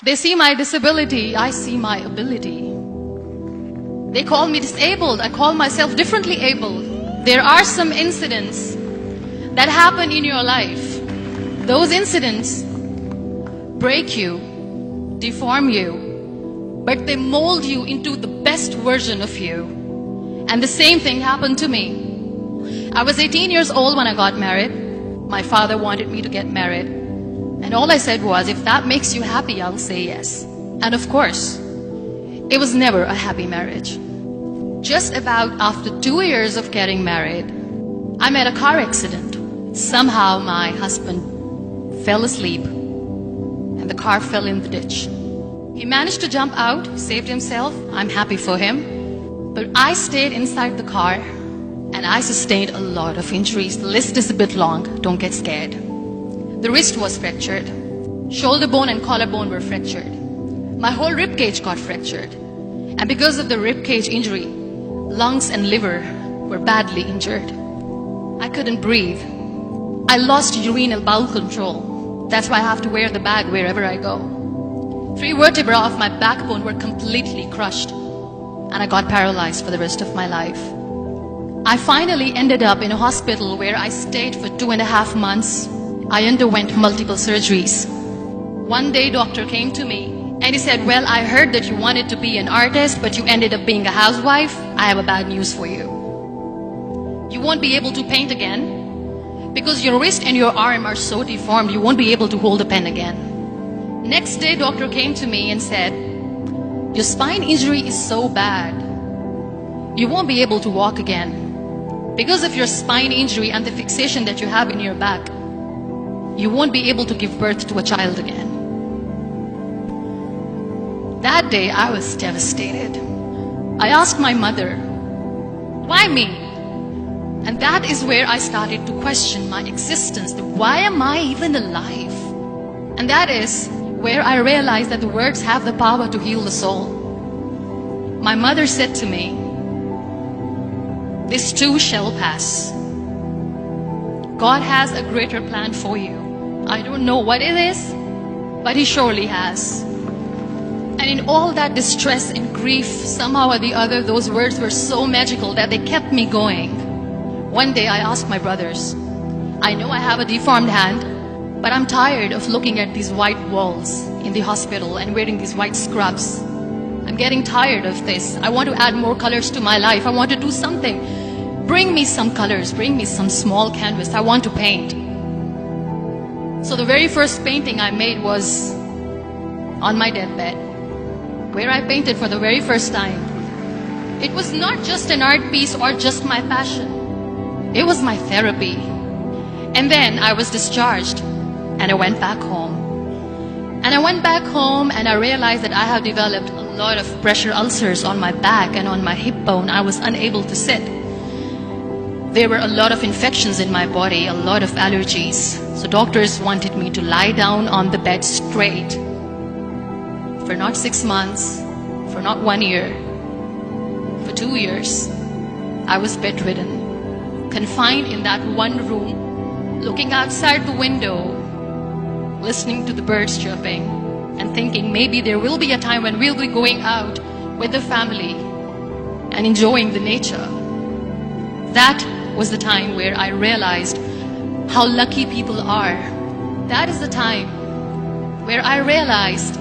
They see my disability, I see my ability. They call me disabled, I call myself differently abled. There are some incidents that happen in your life. Those incidents break you, deform you, but they mold you into the best version of you. And the same thing happened to me. I was 18 years old when I got married. My father wanted me to get married. And all I said was, if that makes you happy, I'll say yes. And of course, it was never a happy marriage. Just about after 2 years of getting married, I met a car accident. Somehow my husband fell asleep and the car fell in the ditch. He managed to jump out, saved himself. I'm happy for him. But I stayed inside the car and I sustained a lot of injuries. The list is a bit long, don't get scared. The wrist was fractured. Shoulder bone and collarbone were fractured. My whole rib cage got fractured. And because of the rib cage injury, lungs and liver were badly injured. I couldn't breathe. I lost urinary bowel control. That's why I have to wear the bag wherever I go. 3 vertebrae of my backbone were completely crushed. And I got paralyzed for the rest of my life. I finally ended up in a hospital where I stayed for 2.5 months. I underwent multiple surgeries. One day, doctor came to me and he said, well, I heard that you wanted to be an artist, but you ended up being a housewife. I have a bad news for you. You won't be able to paint again because your wrist and your arm are so deformed, you won't be able to hold a pen again. Next day, doctor came to me and said, your spine injury is so bad, you won't be able to walk again. Because of your spine injury and the fixation that you have in your back, you won't be able to give birth to a child again. That day, I was devastated. I asked my mother, why me? And that is where I started to question my existence. Why am I even alive? And that is where I realized that the words have the power to heal the soul. My mother said to me, this too shall pass. God has a greater plan for you. I don't know what it is, but He surely has. And in all that distress and grief, somehow or the other, those words were so magical that they kept me going. One day I asked my brothers, I know I have a deformed hand, but I'm tired of looking at these white walls in the hospital and wearing these white scrubs. I'm getting tired of this. I want to add more colors to my life. I want to do something. Bring me some colors. Bring me some small canvas. I want to paint. So the very first painting I made was on my deathbed, where I painted for the very first time. It was not just an art piece or just my passion. It was my therapy. And then I was discharged and I went back home. And I went back home and I realized that I have developed a lot of pressure ulcers on my back and on my hip bone. I was unable to sit. There were a lot of infections in my body, a lot of allergies. So doctors wanted me to lie down on the bed straight for not 6 months, for not 1 year, for 2 years. I was bedridden, confined in that one room, looking outside the window, listening to the birds chirping, and thinking maybe there will be a time when we'll be going out with the family and enjoying the nature. That was the time where I realized how lucky people are. That is the time where I realized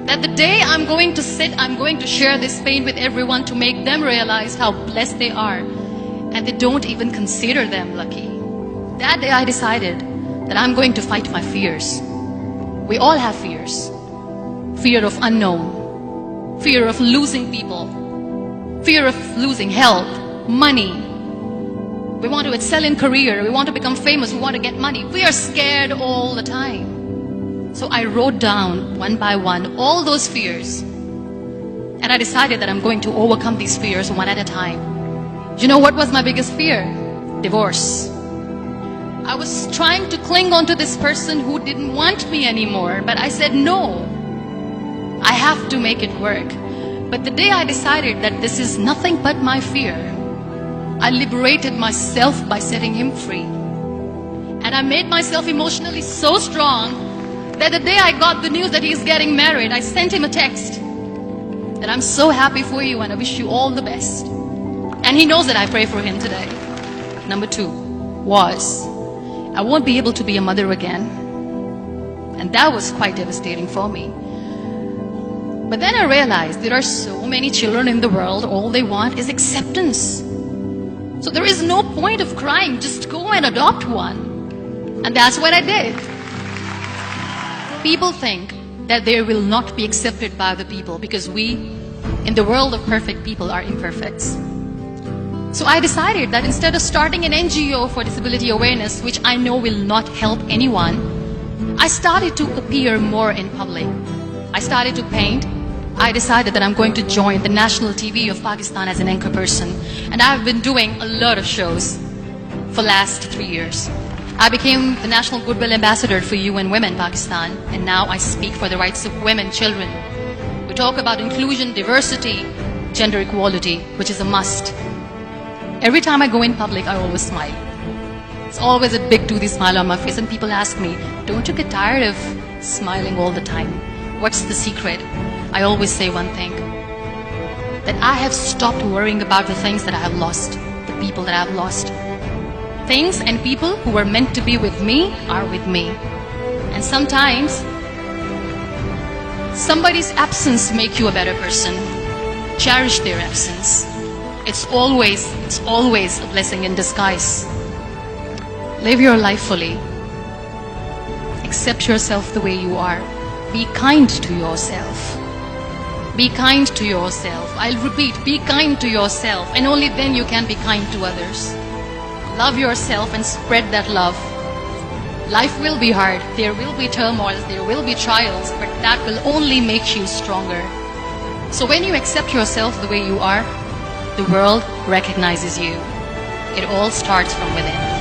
that the day I'm going to sit, I'm going to share this pain with everyone to make them realize how blessed they are, and they don't even consider them lucky. That day I decided that I'm going to fight my fears. We all have fears. Fear of unknown, fear of losing people, fear of losing health, money. We want to excel in career, we want to become famous, we want to get money. We are scared all the time. So I wrote down one by one all those fears. And I decided that I'm going to overcome these fears one at a time. You know what was my biggest fear? Divorce. I was trying to cling on to this person who didn't want me anymore, but I said no. I have to make it work. But the day I decided that this is nothing but my fear, I liberated myself by setting him free. And I made myself emotionally so strong that the day I got the news that he's getting married, I sent him a text that I'm so happy for you and I wish you all the best. And he knows that I pray for him today. Number 2 was, I won't be able to be a mother again. And that was quite devastating for me. But then I realized there are so many children in the world, all they want is acceptance. So there is no point of crying, just go and adopt one. And that's what I did. People think that they will not be accepted by the people because we, in the world of perfect people, are imperfect. So I decided that instead of starting an NGO for disability awareness, which I know will not help anyone, I started to appear more in public. I started to paint. I decided that I'm going to join the national TV of Pakistan as an anchor person. And I've been doing a lot of shows for the last 3 years. I became the National Goodwill Ambassador for UN Women Pakistan, and now I speak for the rights of women, children. We talk about inclusion, diversity, gender equality, which is a must. Every time I go in public, I always smile. It's always a big toothy smile on my face, and people ask me, don't you get tired of smiling all the time? What's the secret? I always say one thing, that I have stopped worrying about the things that I have lost, the people that I have lost. Things and people who were meant to be with me are with me. And sometimes, somebody's absence makes you a better person. Cherish their absence. It's always a blessing in disguise. Live your life fully. Accept yourself the way you are. Be kind to yourself. Be kind to yourself. I'll repeat, be kind to yourself, and only then you can be kind to others. Love yourself and spread that love. Life will be hard. There will be turmoils, there will be trials, but that will only make you stronger. So when you accept yourself the way you are, the world recognizes you. It all starts from within.